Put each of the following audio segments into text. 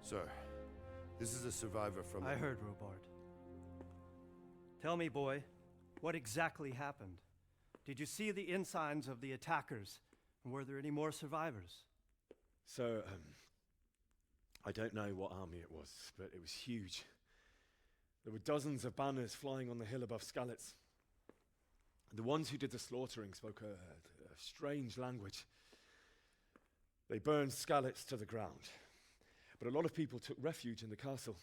Sir, this is a survivor from... I heard, Robard. Tell me, boy, what exactly happened? Did you see the ensigns of the attackers? And were there any more survivors? So, I don't know what army it was, but it was huge. There were dozens of banners flying on the hill above Skalitz. The ones who did the slaughtering spoke a strange language. They burned Skalitz to the ground, but a lot of people took refuge in the castle.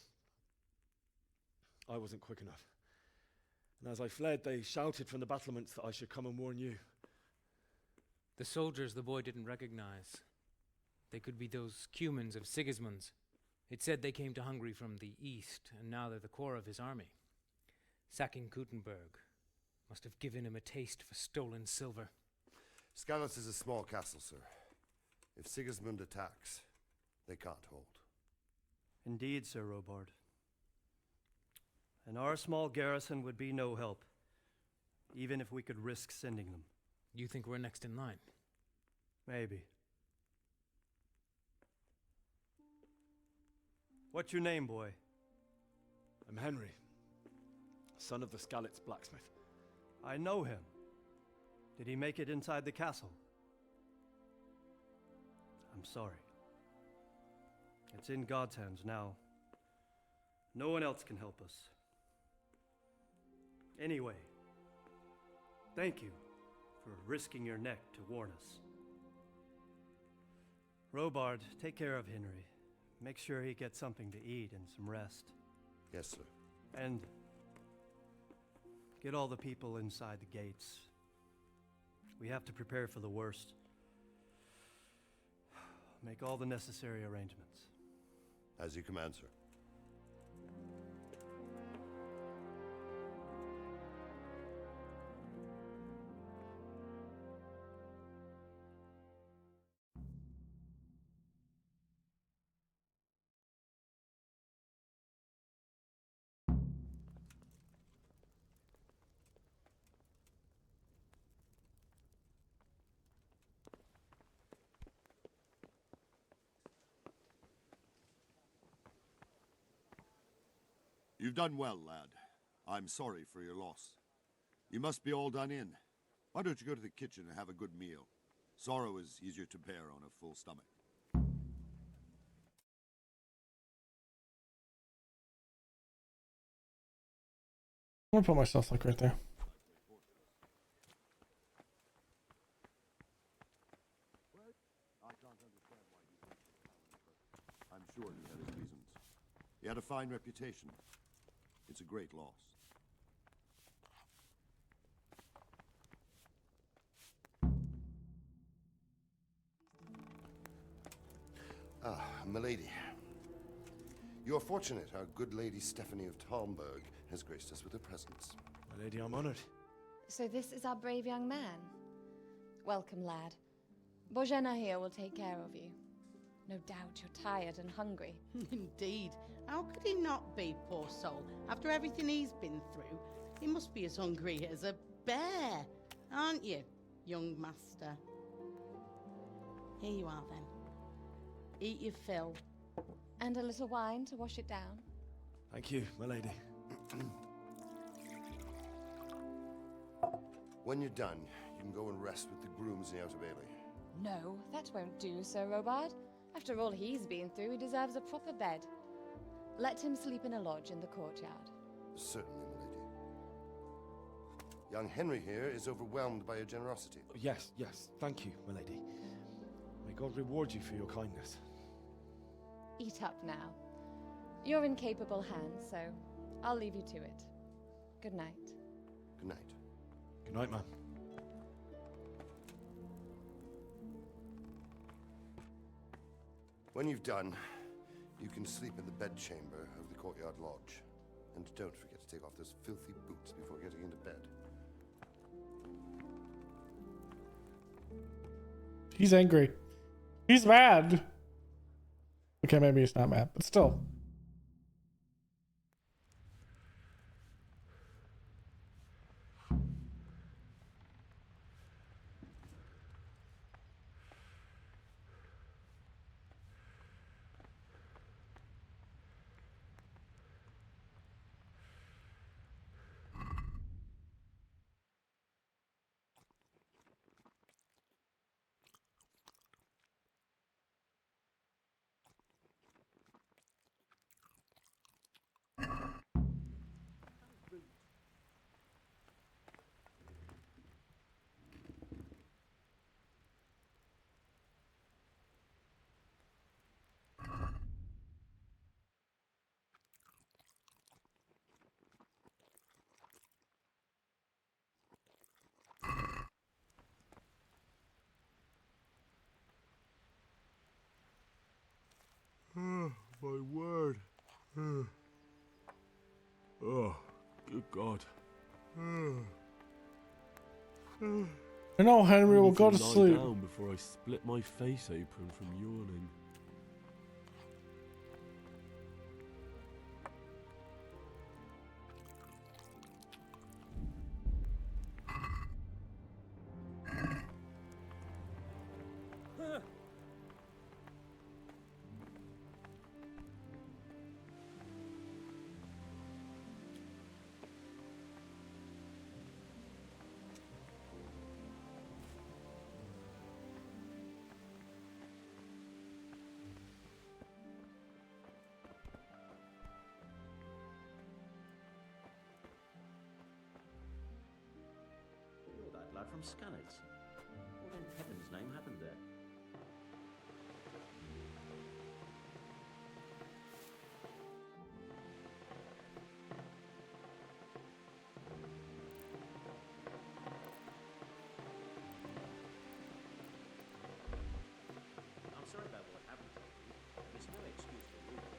I wasn't quick enough. And as I fled, they shouted from the battlements that I should come and warn you. The soldiers the boy didn't recognize. They could be those Cumans of Sigismund's. It said they came to Hungary from the east, and now they're the core of his army. Sacking Gutenberg must have given him a taste for stolen silver. Skalitz is a small castle, sir. If Sigismund attacks, they can't hold. Indeed, Sir Robard. And our small garrison would be no help, even if we could risk sending them. You think we're next in line? Maybe. What's your name, boy? I'm Henry, son of the Skalitz blacksmith. I know him. Did he make it inside the castle? I'm sorry. It's in God's hands now. No one else can help us. Anyway, thank you for risking your neck to warn us. Robard, take care of Henry. Make sure he gets something to eat and some rest. Yes, sir. And get all the people inside the gates. We have to prepare for the worst. Make all the necessary arrangements. As you command, sir. You've done well, lad. I'm sorry for your loss. You must be all done in. Why don't you go to the kitchen and have a good meal? Sorrow is easier to bear on a full stomach. I'm gonna put myself like right there. I can't understand why you think so, but I'm sure he had his reasons. He had a fine reputation. It's a great loss. Ah, milady. You are fortunate our good lady Stephanie of Talmberg has graced us with her presence. My lady, I'm honored. So this is our brave young man. Welcome, lad. Bozhena here will take care of you. No doubt you're tired and hungry. Indeed. How could he not be, poor soul? After everything he's been through, he must be as hungry as a bear, aren't you, young master? Here you are, then. Eat your fill. And a little wine to wash it down. Thank you, my lady. When you're done, you can go and rest with the grooms in the Outer Bailey. No, that won't do, Sir Robard. After all he's been through, he deserves a proper bed. Let him sleep in a lodge in the courtyard. Certainly, milady. Young Henry here is overwhelmed by your generosity. Yes, thank you, my lady. May God reward you for your kindness. Eat up now. You're in capable hands, so I'll leave you to it. Good night. Good night. Good night, man. When you've done, you can sleep in the bedchamber of the courtyard lodge. And don't forget to take off those filthy boots before getting into bed. He's angry. He's mad. Okay, maybe he's not mad, but still. My word. Oh, good God. No, Henry, we'll go to lie sleep. down before I split my face open from yawning. You're that lad from Scannets. What in heaven's name happened there? I'm sorry about what happened to you. There's no excuse for rudeness.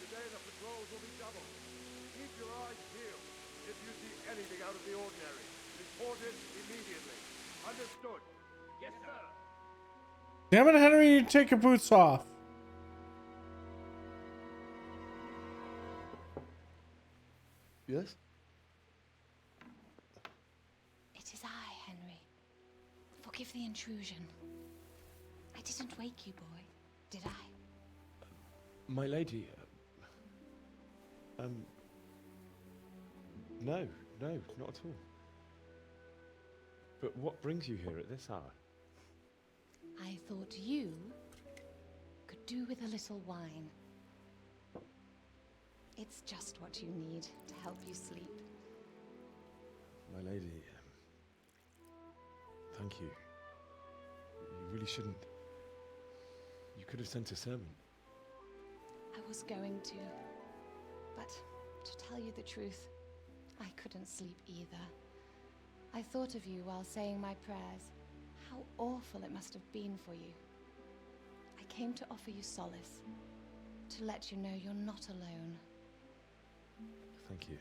Today the patrols will be doubled. Keep your eyes peeled. If you see anything out of the ordinary, report it immediately. Understood? Yes, sir. Damn it, Henry, take your boots off. Yes? It is I, Henry. Forgive the intrusion. I didn't wake you, boy, did I? My lady, no, not at all. But what brings you here at this hour? I thought you could do with a little wine. It's just what you need to help you sleep. My lady, thank you. You really shouldn't. You could have sent a servant. I was going to, but to tell you the truth, I couldn't sleep either. I thought of you while saying my prayers. How awful it must have been for you. I came to offer you solace, to let you know you're not alone. Thank you.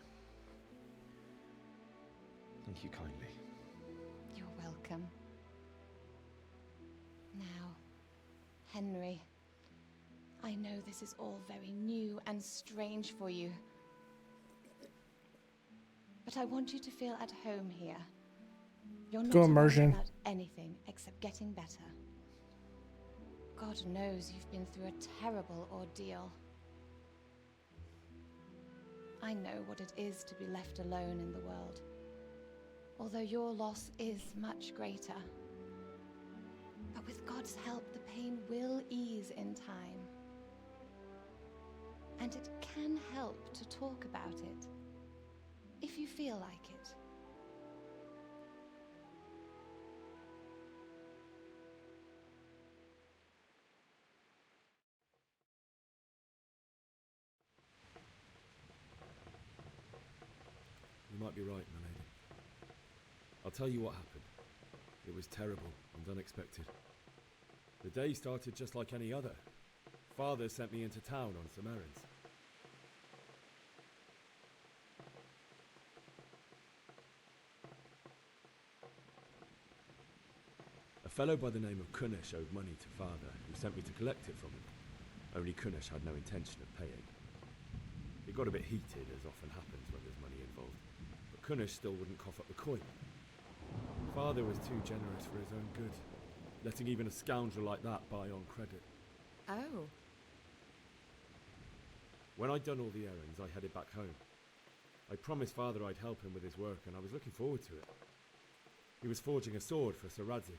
Thank you kindly. You're welcome. Now, Henry, I know this is all very new and strange for you, but I want you to feel at home here. You're not Go to worry immersion. about anything except getting better. God knows you've been through a terrible ordeal. I know what it is to be left alone in the world, although your loss is much greater. But with God's help, the pain will ease in time. And it can help to talk about it, if you feel like it. You might be right, my lady. I'll tell you what happened. It was terrible and unexpected. The day started just like any other. Father sent me into town on some errands. A fellow by the name of Kunish owed money to Father, who sent me to collect it from him. Only Kunish had no intention of paying. It got a bit heated, as often happens when there's money involved, but Kunish still wouldn't cough up the coin. Father was too generous for his own good, letting even a scoundrel like that buy on credit. Oh. When I'd done all the errands, I headed back home. I promised Father I'd help him with his work, and I was looking forward to it. He was forging a sword for Sir Radzig.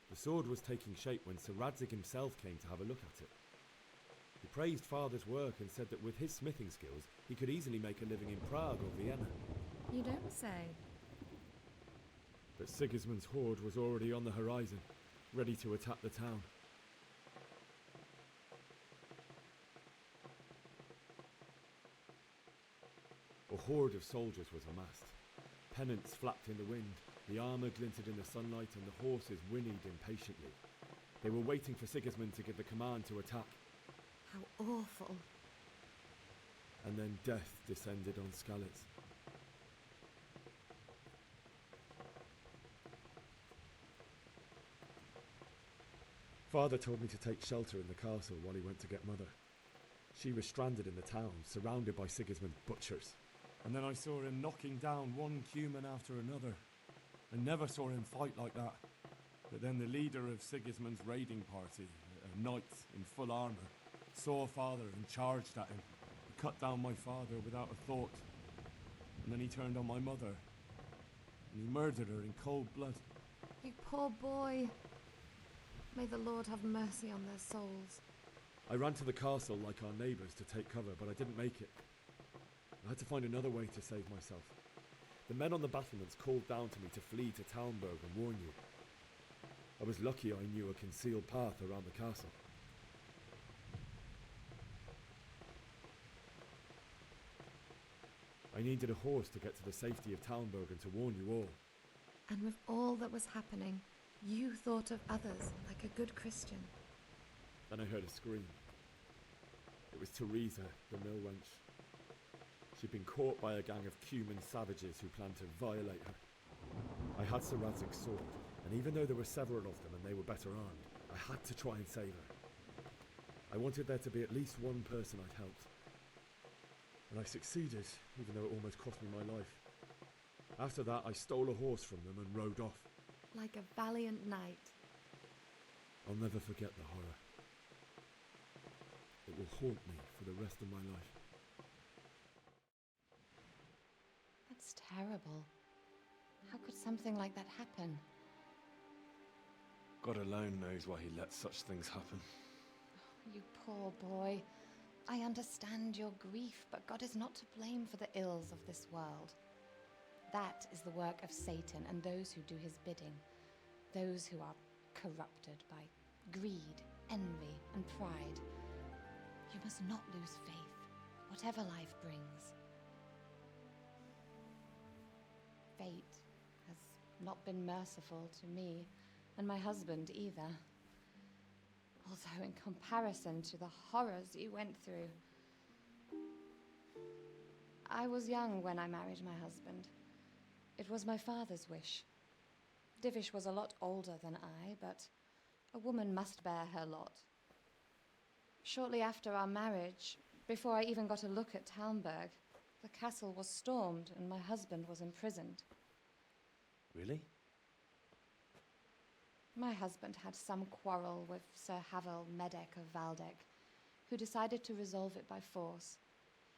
The sword was taking shape when Sir Radzig himself came to have a look at it. He praised Father's work and said that with his smithing skills, he could easily make a living in Prague or Vienna. You don't say. But Sigismund's horde was already on the horizon, ready to attack the town. A horde of soldiers was amassed. Pennants flapped in the wind, the armour glinted in the sunlight, and the horses whinnied impatiently. They were waiting for Sigismund to give the command to attack. How awful. And then death descended on Skalitz. Father told me to take shelter in the castle while he went to get Mother. She was stranded in the town, surrounded by Sigismund's butchers. And then I saw him knocking down one Cuman after another. I never saw him fight like that. But then the leader of Sigismund's raiding party, a knight in full armour, saw Father and charged at him. He cut down my father without a thought. And then he turned on my mother. And he murdered her in cold blood. You poor boy. May the Lord have mercy on their souls. I ran to the castle like our neighbours to take cover, but I didn't make it. I had to find another way to save myself. The men on the battlements called down to me to flee to Talmberg and warn you. I was lucky I knew a concealed path around the castle. I needed a horse to get to the safety of Talmberg and to warn you all. And with all that was happening, you thought of others like a good Christian. Then I heard a scream. It was Teresa, the mill wench. She'd been caught by a gang of Cuman savages who planned to violate her. I had Sir Radzig's sword, and even though there were several of them and they were better armed, I had to try and save her. I wanted there to be at least one person I'd helped. And I succeeded, even though it almost cost me my life. After that, I stole a horse from them and rode off. Like a valiant knight. I'll never forget the horror. It will haunt me for the rest of my life. That's terrible. How could something like that happen? God alone knows why he lets such things happen. You poor boy. I understand your grief, but God is not to blame for the ills of this world. That is the work of Satan and those who do his bidding. Those who are corrupted by greed, envy, and pride. You must not lose faith, whatever life brings. Fate has not been merciful to me, and my husband either. Although in comparison to the horrors you went through. I was young when I married my husband. It was my father's wish. Divish was a lot older than I, but a woman must bear her lot. Shortly after our marriage, before I even got a look at Talmberg, the castle was stormed and my husband was imprisoned. Really? My husband had some quarrel with Sir Havel Medek of Valdek, who decided to resolve it by force.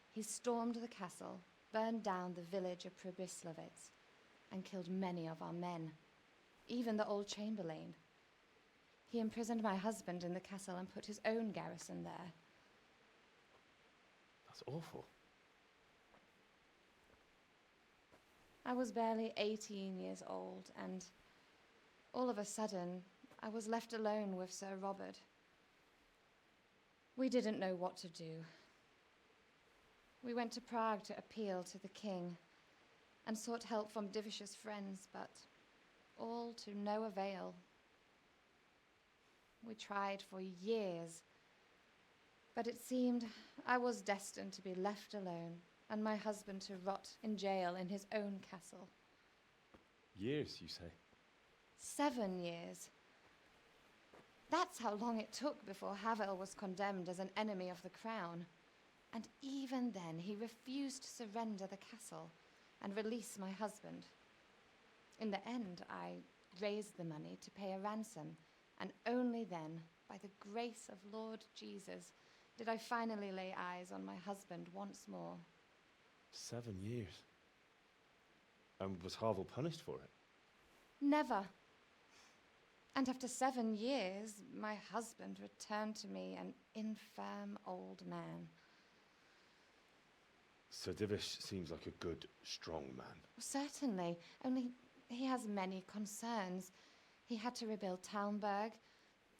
He stormed the castle, burned down the village of Pribyslavitz, and killed many of our men, even the old chamberlain. He imprisoned my husband in the castle and put his own garrison there. That's awful. I was barely 18 years old, and all of a sudden, I was left alone with Sir Robert. We didn't know what to do. We went to Prague to appeal to the king and sought help from Divish's friends, but all to no avail. We tried for years, but it seemed I was destined to be left alone and my husband to rot in jail in his own castle. Years, you say? 7 years. That's how long it took before Havel was condemned as an enemy of the crown. And even then, he refused to surrender the castle and release my husband. In the end, I raised the money to pay a ransom, and only then, by the grace of Lord Jesus, did I finally lay eyes on my husband once more. 7 years. And was Havel punished for it? Never. And after 7 years, my husband returned to me an infirm old man. Sir Divish seems like a good, strong man. Certainly, only he has many concerns. He had to rebuild Talmberg.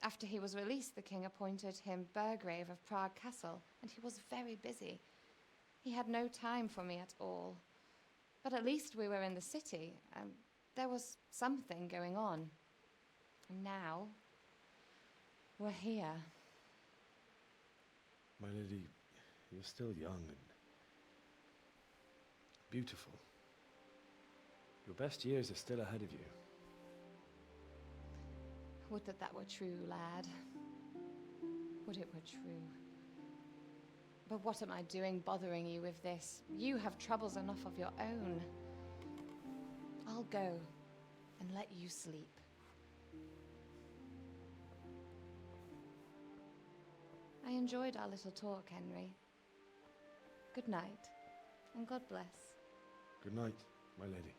After he was released, the king appointed him Burgrave of Prague Castle, and he was very busy. He had no time for me at all. But at least we were in the city, and there was something going on. And now, we're here. My lady, you're still young and beautiful. Your best years are still ahead of you. Would that that were true, lad. Would it were true. But what am I doing bothering you with this? You have troubles enough of your own. I'll go and let you sleep. I enjoyed our little talk, Henry. Good night, and God bless. Good night, my lady.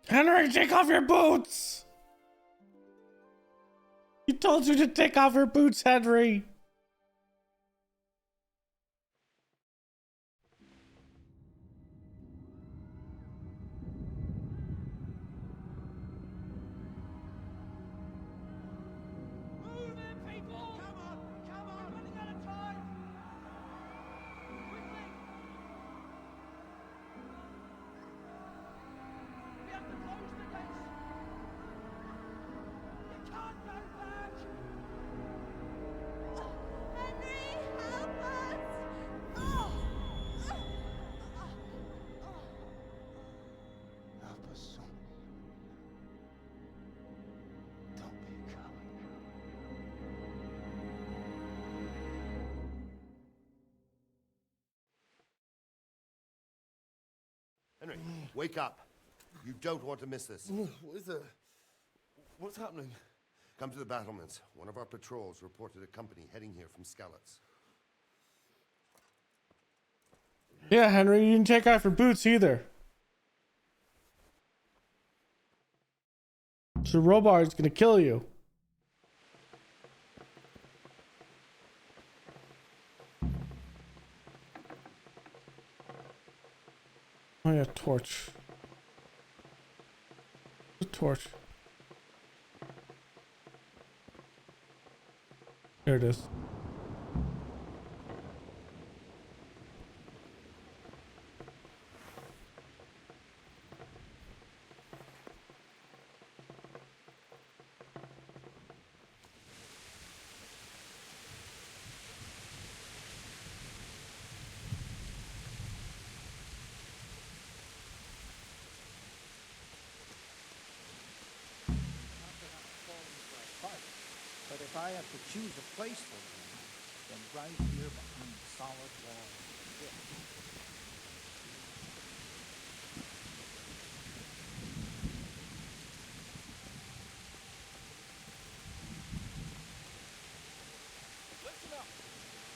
Henry, take off your boots! He told you to take off your boots, Henry! Help us, son. Don't be a coward. Henry, wake up. You don't want to miss this. What is it? What's happening? Come to the battlements. One of our patrols reported a company heading here from Skalitz. Yeah, Henry, you didn't take off your boots either. So Robar is gonna kill you. Oh yeah, torch. The torch. There it is. But if I have to choose a place for them, then right here behind the solid wall is it. Listen up.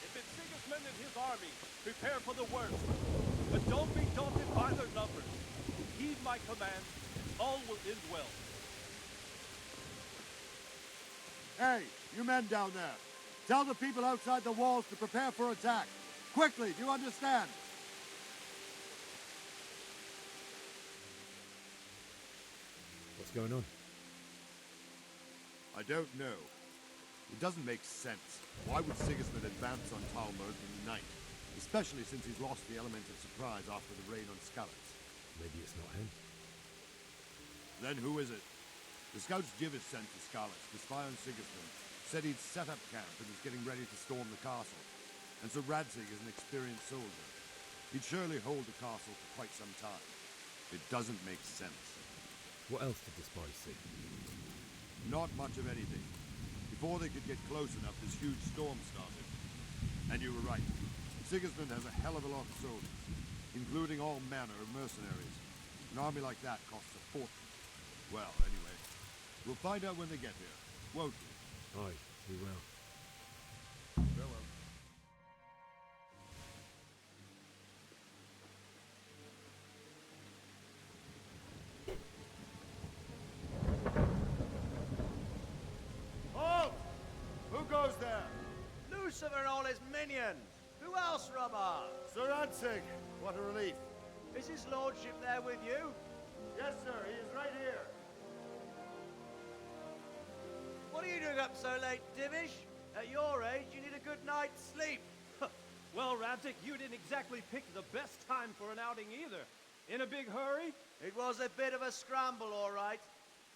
If it's Sigismund and his army, prepare for the worst. But don't be daunted by their numbers. Heed my command, and all will end well. Hey, you men down there. Tell the people outside the walls to prepare for attack. Quickly, do you understand? What's going on? I don't know. It doesn't make sense. Why would Sigismund advance on Talmud in the night? Especially since he's lost the element of surprise after the raid on Skalitz. Maybe it's not him. Then who is it? The scouts Jivis sent to Skalitz to spy on Sigismund said he'd set up camp and was getting ready to storm the castle. And so Radzig is an experienced soldier. He'd surely hold the castle for quite some time. It doesn't make sense. What else did the spies see? Not much of anything. Before they could get close enough, this huge storm started. And you were right. Sigismund has a hell of a lot of soldiers, including all manner of mercenaries. An army like that costs a fortune. Well, anyway, we'll find out when they get here, won't we? Aye, we will. Farewell. Halt! Who goes there? Lucifer and all his minions. Who else, Rubber? Sir Radzig, what a relief. Is his lordship there with you? Yes, sir. He is right here. What are you doing up so late, Divish? At your age, you need a good night's sleep. Well, Radzik, you didn't exactly pick the best time for an outing either. In a big hurry? It was a bit of a scramble, all right.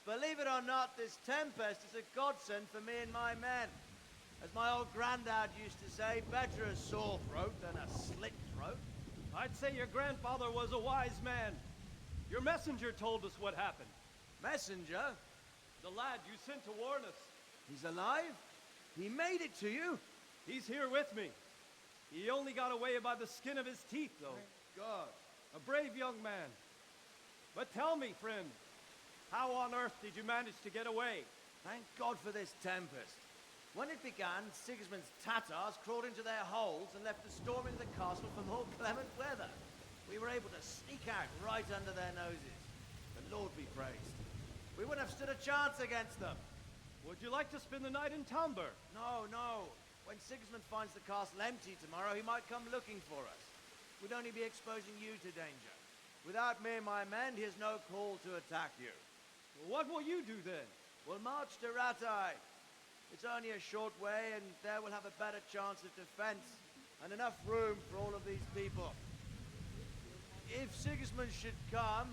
Believe it or not, this tempest is a godsend for me and my men. As my old granddad used to say, better a sore throat than a slit throat. I'd say your grandfather was a wise man. Your messenger told us what happened. Messenger? The lad you sent to warn us. He's alive? He made it to you? He's here with me. He only got away by the skin of his teeth, though. Thank God. A brave young man. But tell me, friend, how on earth did you manage to get away? Thank God for this tempest. When it began, Sigismund's Tatars crawled into their holes and left the storm into the castle for more clement weather. We were able to sneak out right under their noses. The Lord be praised. We wouldn't have stood a chance against them. Would you like to spend the night in Talmberg? No, no. When Sigismund finds the castle empty tomorrow, he might come looking for us. We'd only be exposing you to danger. Without me and my men, he has no call to attack you. What will you do then? We'll march to Ratai. It's only a short way, and there we'll have a better chance of defense, and enough room for all of these people. If Sigismund should come,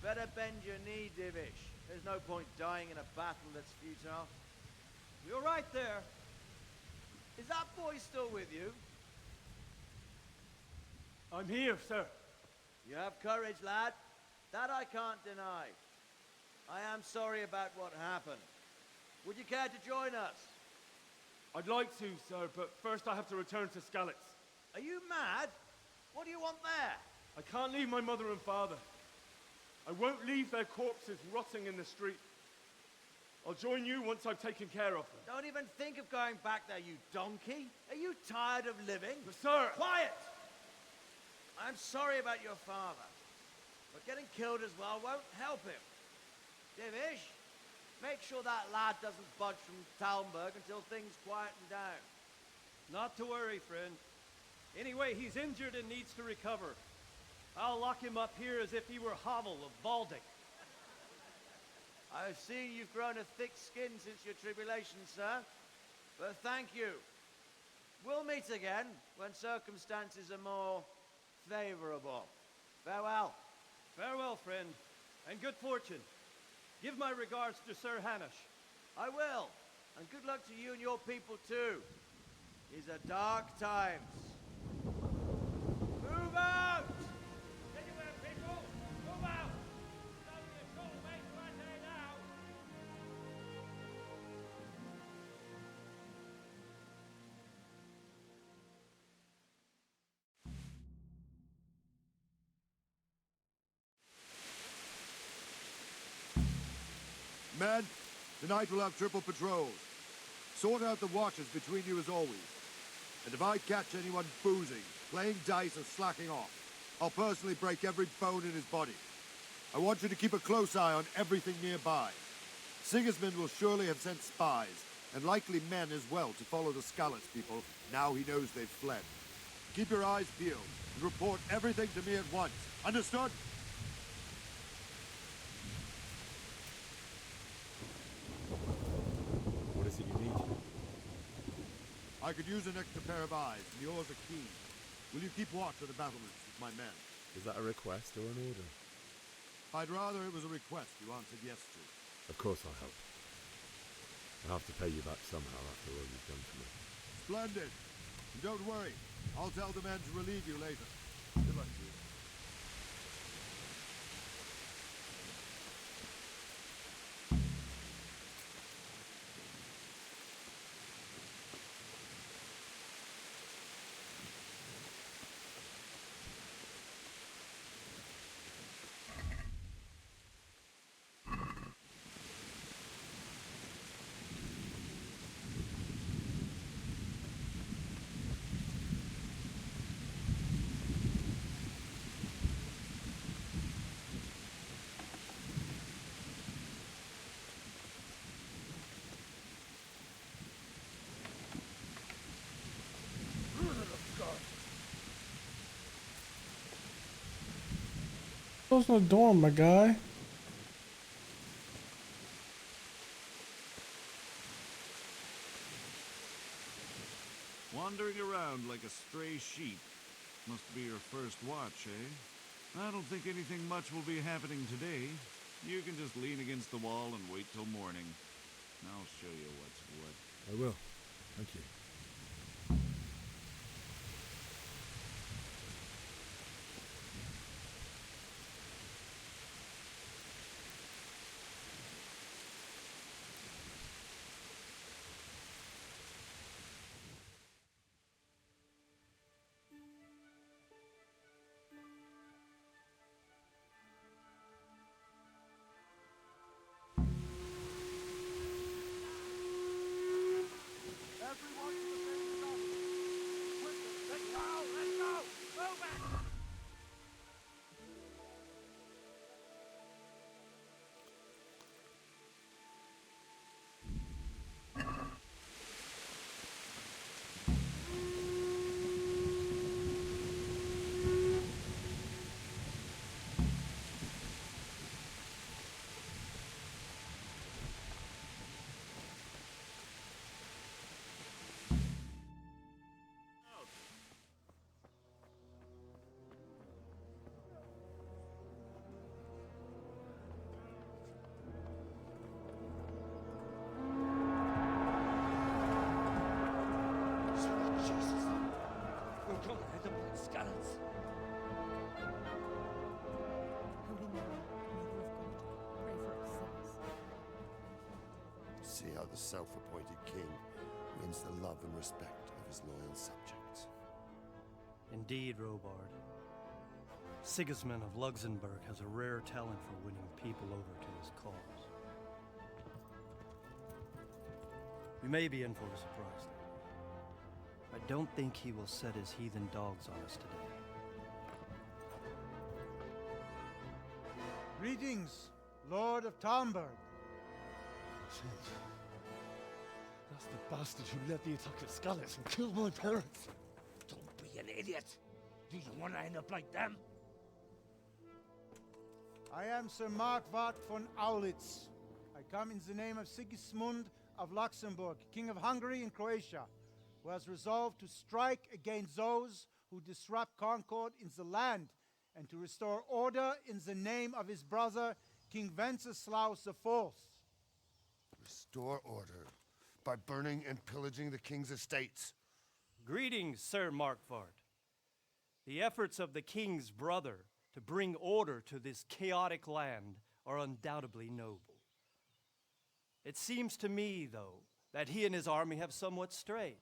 better bend your knee, Divish. There's no point dying in a battle that's futile. You're right there. Is that boy still with you? I'm here, sir. You have courage, lad. That I can't deny. I am sorry about what happened. Would you care to join us? I'd like to, sir, but first I have to return to Skalitz. Are you mad? What do you want there? I can't leave my mother and father. I won't leave their corpses rotting in the street. I'll join you once I've taken care of them. Don't even think of going back there, you donkey. Are you tired of living? But sir! Quiet! I'm sorry about your father, but getting killed as well won't help him. Divish, make sure that lad doesn't budge from Talmberg until things quieten down. Not to worry, friend. Anyway, he's injured and needs to recover. I'll lock him up here as if he were Havel of Baldic. I've seen you've grown a thick skin since your tribulation, sir. But thank you. We'll meet again when circumstances are more favorable. Farewell. Farewell, friend, and good fortune. Give my regards to Sir Hanush. I will. And good luck to you and your people, too. These are dark times. Move out! Anywhere, people! Move out! It's only a short way to Ratai now! Men, tonight we'll have triple patrols. Sort out the watches between you as always. And if I catch anyone boozing, playing dice or slacking off, I'll personally break every bone in his body. I want you to keep a close eye on everything nearby. Sigismund will surely have sent spies, and likely men as well, to follow the Skalitz people now he knows they've fled. Keep your eyes peeled, and report everything to me at once. Understood? What is it you need? I could use an extra pair of eyes, and yours are keen. Will you keep watch of the battlements with my men? Is that a request or an order? I'd rather it was a request you answered yes to. Of course I'll help. I have to pay you back somehow after all you've done for me. Splendid. And don't worry. I'll tell the men to relieve you later. Good luck to you. closing the door, my guy? Wandering around like a stray sheep. Must be your first watch, eh? I don't think anything much will be happening today. You can just lean against the wall and wait till morning. I'll show you what's what. I will. Thank you. Everyone to the same stop. Quicker, let's go, let's go! Move it! See how the self-appointed king wins the love and respect of his loyal subjects. Indeed, Robard. Sigismund of Luxembourg has a rare talent for winning people over to his cause. We may be in for a surprise, though. I don't think he will set his heathen dogs on us today. Greetings, Lord of Talmberg. That's the bastard who led the attack at Scarlet and killed my parents. Don't be an idiot. Do you want to end up like them? I am Sir Markwart von Aulitz. I come in the name of Sigismund of Luxembourg, King of Hungary and Croatia, who has resolved to strike against those who disrupt concord in the land and to restore order in the name of his brother, King Wenceslaus IV. Restore order by burning and pillaging the king's estates. Greetings, Sir Markwart. The efforts of the king's brother to bring order to this chaotic land are undoubtedly noble. It seems to me, though, that he and his army have somewhat strayed.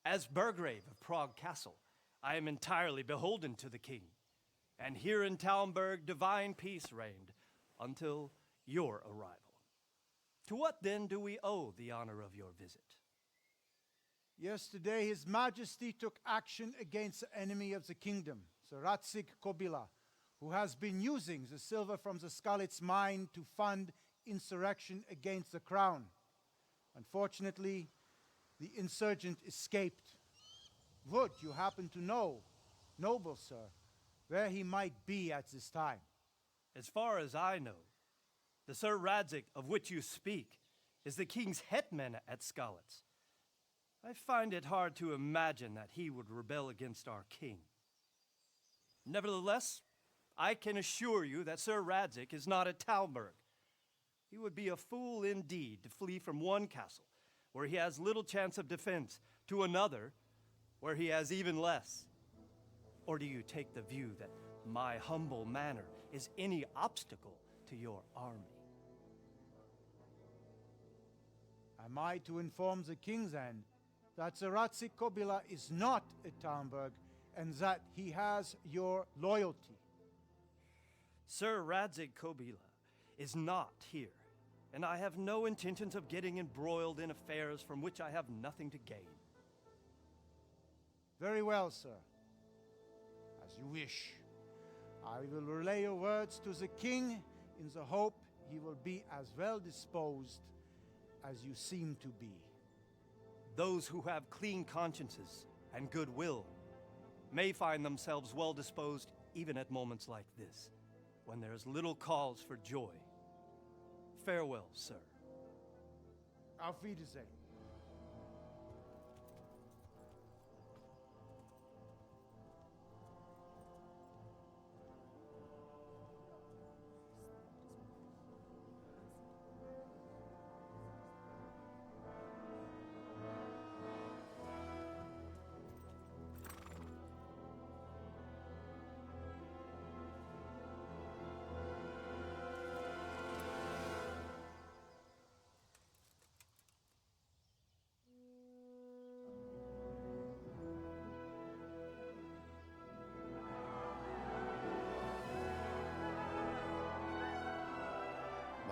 As Burgrave of Prague Castle, I am entirely beholden to the king, and here in Talmberg divine peace reigned until your arrival. To what then do we owe the honor of your visit? Yesterday, His Majesty took action against the enemy of the kingdom, Sir Radzig Kobyla, who has been using the silver from the Skalitz mine to fund insurrection against the crown. Unfortunately, the insurgent escaped. Would you happen to know, noble sir, where he might be at this time? As far as I know, the Sir Radzig of which you speak is the king's hetman at Skalitz. I find it hard to imagine that he would rebel against our king. Nevertheless, I can assure you that Sir Radzig is not at Talmberg. He would be a fool indeed to flee from one castle, where he has little chance of defense, to another, where he has even less. Or do you take the view that my humble manner is any obstacle to your army? Am I to inform the king then that Sir Radzig Kobyla is not at Talmberg and that he has your loyalty? Sir Radzig Kobyla is not here, and I have no intentions of getting embroiled in affairs from which I have nothing to gain. Very well, sir. As you wish. I will relay your words to the king in the hope he will be as well disposed as you seem to be. Those who have clean consciences and goodwill may find themselves well disposed even at moments like this, when there's little cause for joy. Farewell, sir. Auf Wiedersehen.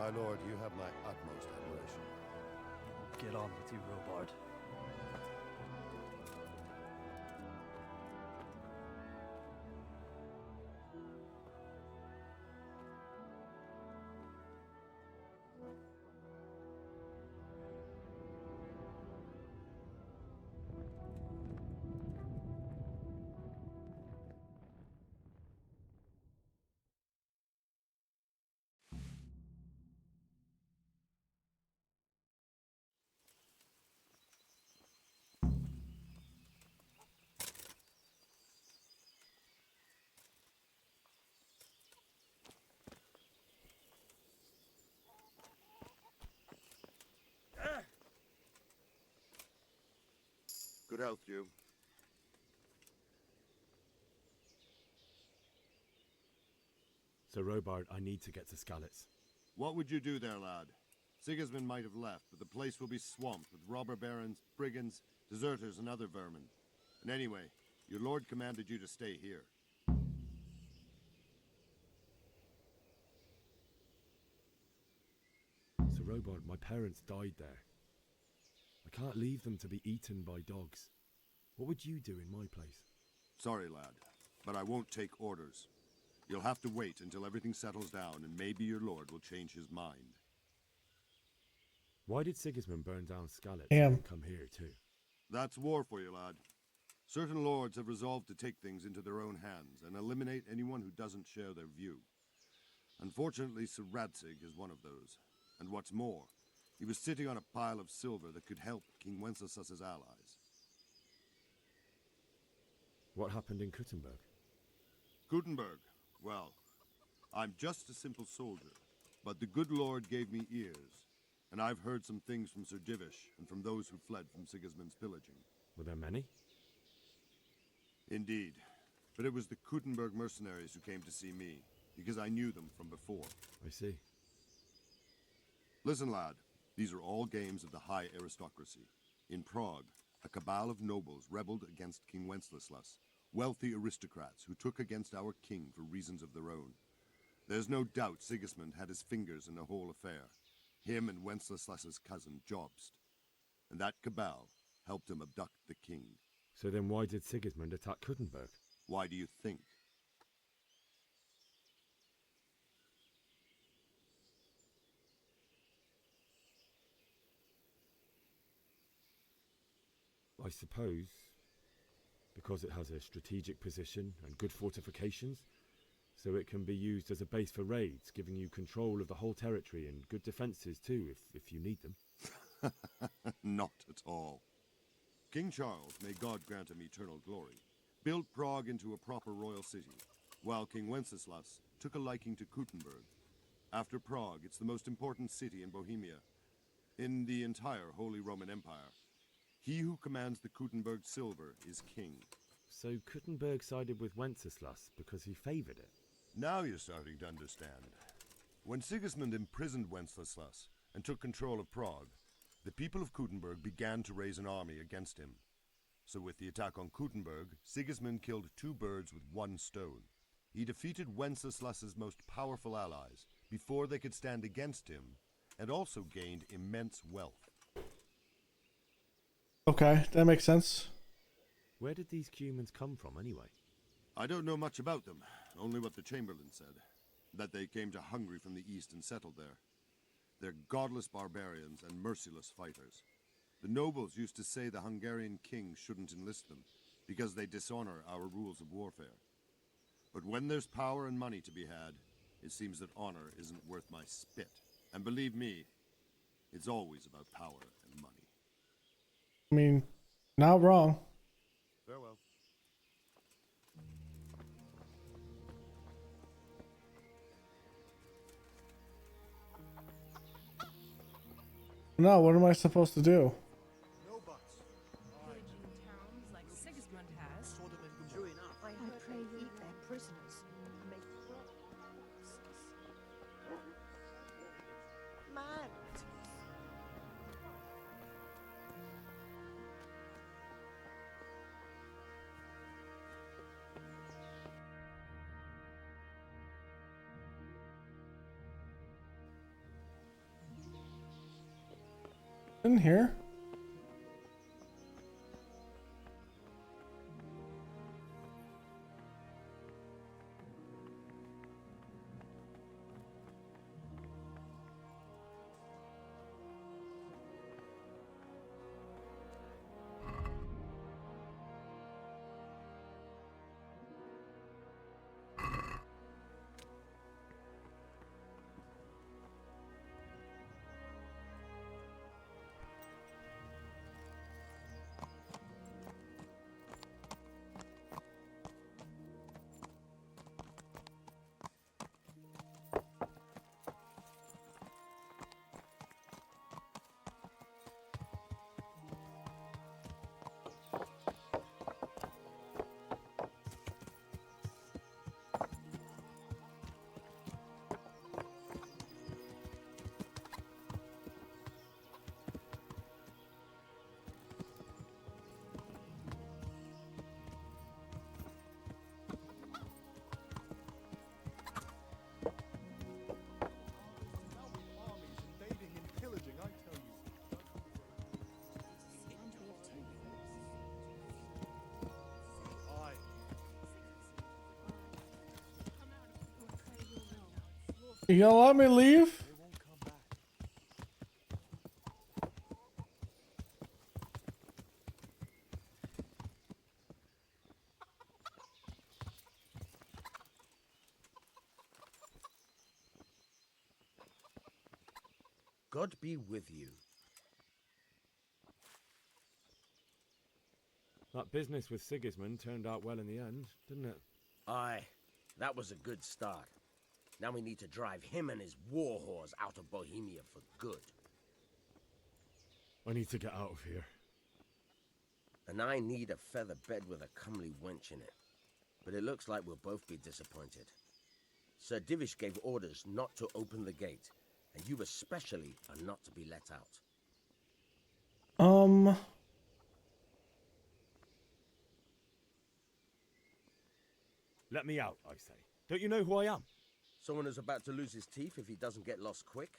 My lord, you have my utmost admiration. Get on with you, Robard. Good health, you. So, Robard, I need to get to Skalitz. What would you do there, lad? Sigismund might have left, but the place will be swamped with robber barons, brigands, deserters, and other vermin. And anyway, your lord commanded you to stay here. So, Robard, my parents died there. I can't leave them to be eaten by dogs. What would you do in my place? Sorry, lad, but I won't take orders. You'll have to wait until everything settles down, and maybe your lord will change his mind. Why did Sigismund burn down Skalitz Damn. and come here too? That's war for you, lad. Certain lords have resolved to take things into their own hands and eliminate anyone who doesn't share their view. Unfortunately, Sir Radzig is one of those. And what's more, he was sitting on a pile of silver that could help King Wenceslas's allies. What happened in Kuttenberg? Gutenberg, well, I'm just a simple soldier, but the good Lord gave me ears, and I've heard some things from Sir Divish and from those who fled from Sigismund's pillaging. Were there many? Indeed, but it was the Kuttenberg mercenaries who came to see me, because I knew them from before. I see. Listen, lad, these are all games of the high aristocracy. In Prague, a cabal of nobles rebelled against King Wenceslas, wealthy aristocrats who took against our king for reasons of their own. There's no doubt Sigismund had his fingers in the whole affair. Him and Wenceslas's cousin, Jobst. And that cabal helped him abduct the king. So then why did Sigismund attack Kuttenberg? Why do you think? I suppose because it has a strategic position and good fortifications, so it can be used as a base for raids, giving you control of the whole territory and good defenses too, if you need them. Not at all. King Charles, may God grant him eternal glory, built Prague into a proper royal city, while King Wenceslas took a liking to Kuttenberg. After Prague, it's the most important city in Bohemia, in the entire Holy Roman Empire. He who commands the Kuttenberg silver is king. So Kuttenberg sided with Wenceslas because he favoured it? Now you're starting to understand. When Sigismund imprisoned Wenceslas and took control of Prague, the people of Kuttenberg began to raise an army against him. So with the attack on Kuttenberg, Sigismund killed two birds with one stone. He defeated Wenceslas's most powerful allies before they could stand against him, and also gained immense wealth. Okay, that makes sense. Where did these Cumans come from anyway? I don't know much about them, only what the Chamberlain said. That they came to Hungary from the east and settled there. They're godless barbarians and merciless fighters. The nobles used to say the Hungarian king shouldn't enlist them, because they dishonor our rules of warfare. But when there's power and money to be had, it seems that honor isn't worth my spit. And believe me, it's always about power and money. I mean, not wrong. Farewell. No, what am I supposed to do? No buts. Pillaging towns like Sigismund has. True enough. I heard they eat their prisoners and make Man. In here? You gonna let me leave? God be with you. That business with Sigismund turned out well in the end, didn't it? Aye, that was a good start. Now we need to drive him and his war whores out of Bohemia for good. I need to get out of here. And I need a feather bed with a comely wench in it. But it looks like we'll both be disappointed. Sir Divish gave orders not to open the gate, and you especially are not to be let out. Let me out, I say. Don't you know who I am? Someone who's about to lose his teeth if he doesn't get lost quick?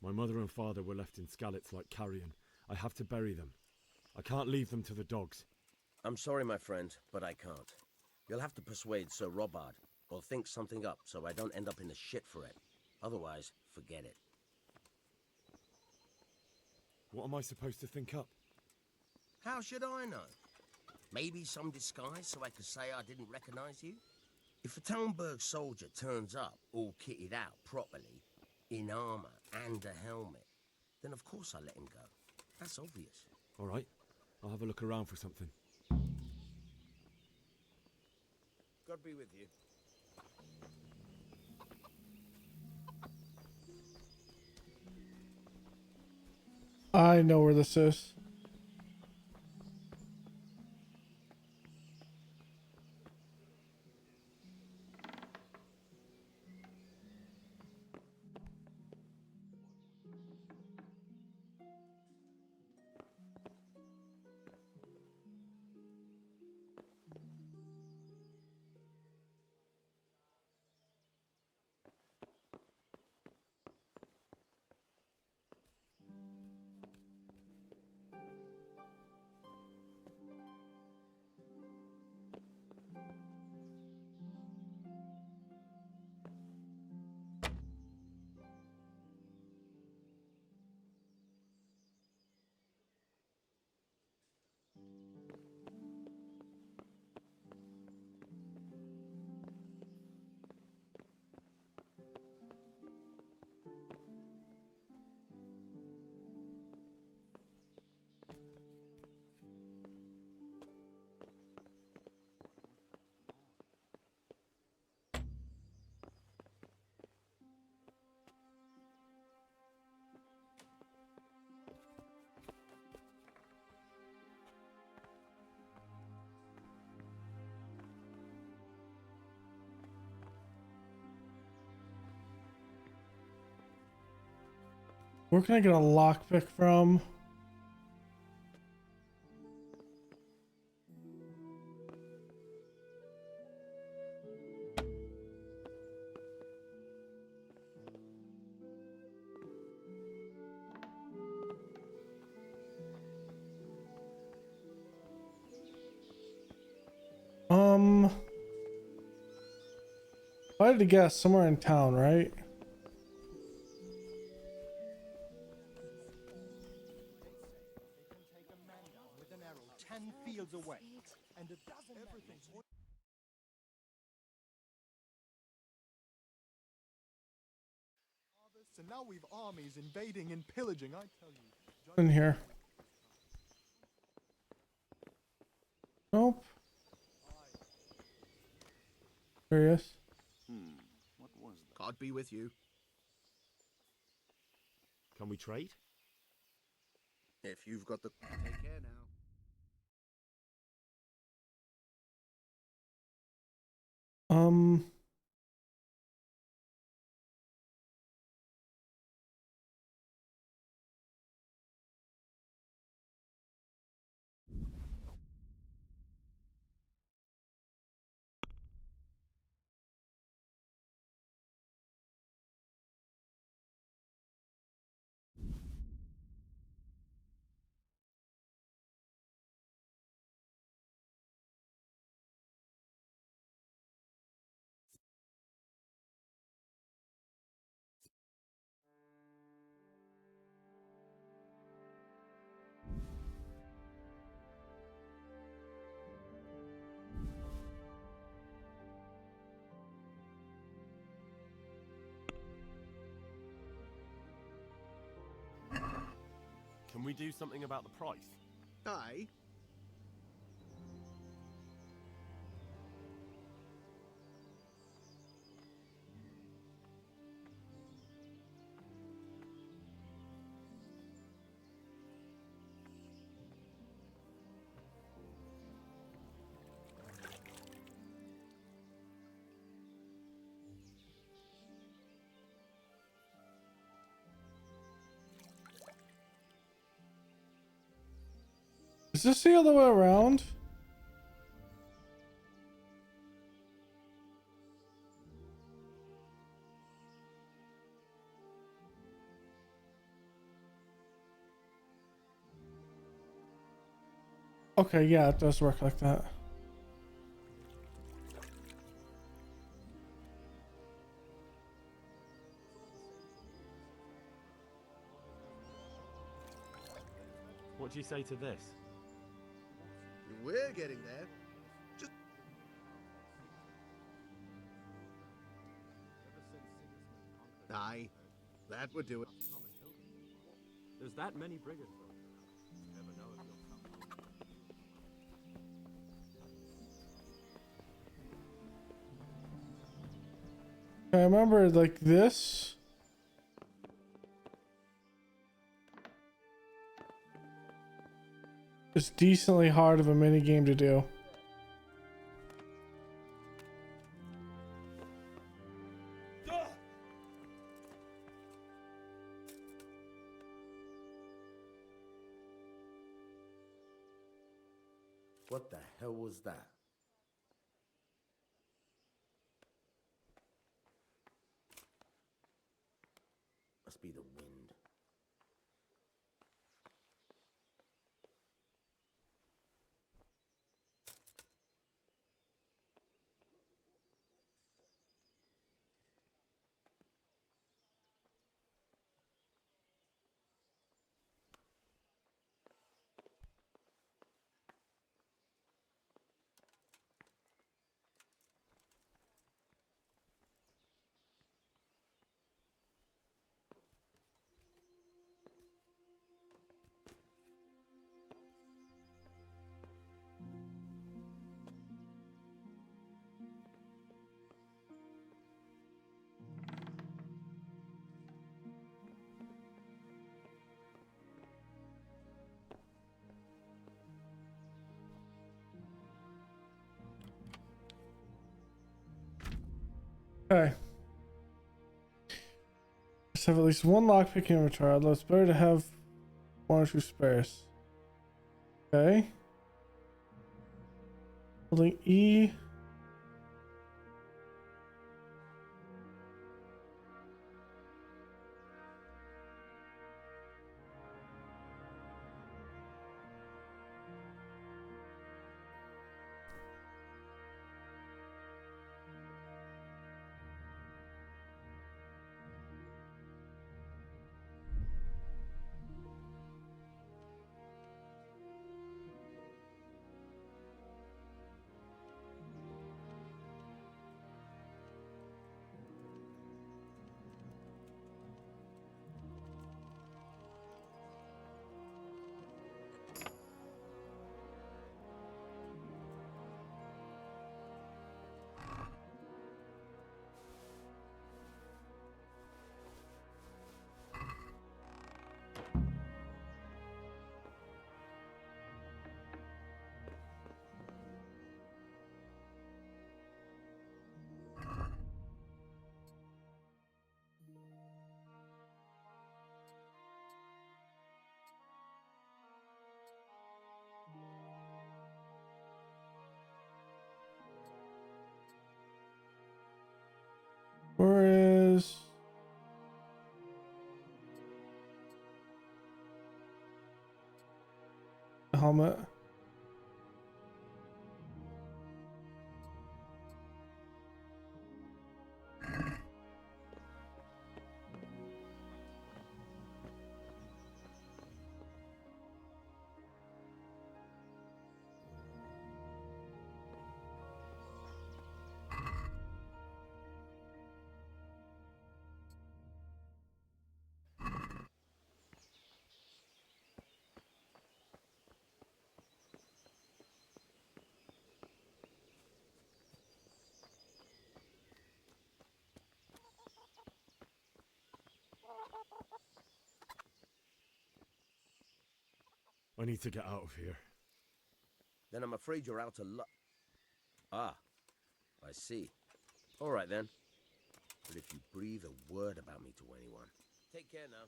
My mother and father were left in Skalitz like carrion. I have to bury them. I can't leave them to the dogs. I'm sorry, my friend, but I can't. You'll have to persuade Sir Robard, or think something up so I don't end up in the shit for it. Otherwise, forget it. What am I supposed to think up? How should I know? Maybe some disguise so I could say I didn't recognize you? If a Talmberg soldier turns up, all kitted out properly, in armor and a helmet, then of course I let him go. That's obvious. All right, I'll have a look around for something. God be with you. I know where this is. Where can I get a lockpick from? If I had to guess, somewhere in town, right? With an arrow 10 fields away, and a dozen everything. And now we've armies invading and pillaging. I tell you. In here. Nope. Curious. What was that? God be with you. Can we trade? If you've got the... Take care now. Can we do something about the price? Aye. Is this the other way around? Okay, yeah, it does work like that. What do you say to this? We're getting there. Just... Aye. That would do it. There's that many brigands. Never know if you'll come. I remember like this. It's decently hard of a mini game to do. What the hell was that? Must be the wind. Okay. have at least one lockpick inventory, although it's better to have one or two spares. Okay. Holding E. Where is the helmet? I need to get out of here. Then I'm afraid you're out of luck. Ah, I see. All right then. But if you breathe a word about me to anyone, take care now.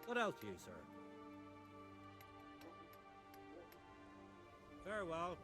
What else you, sir? Farewell.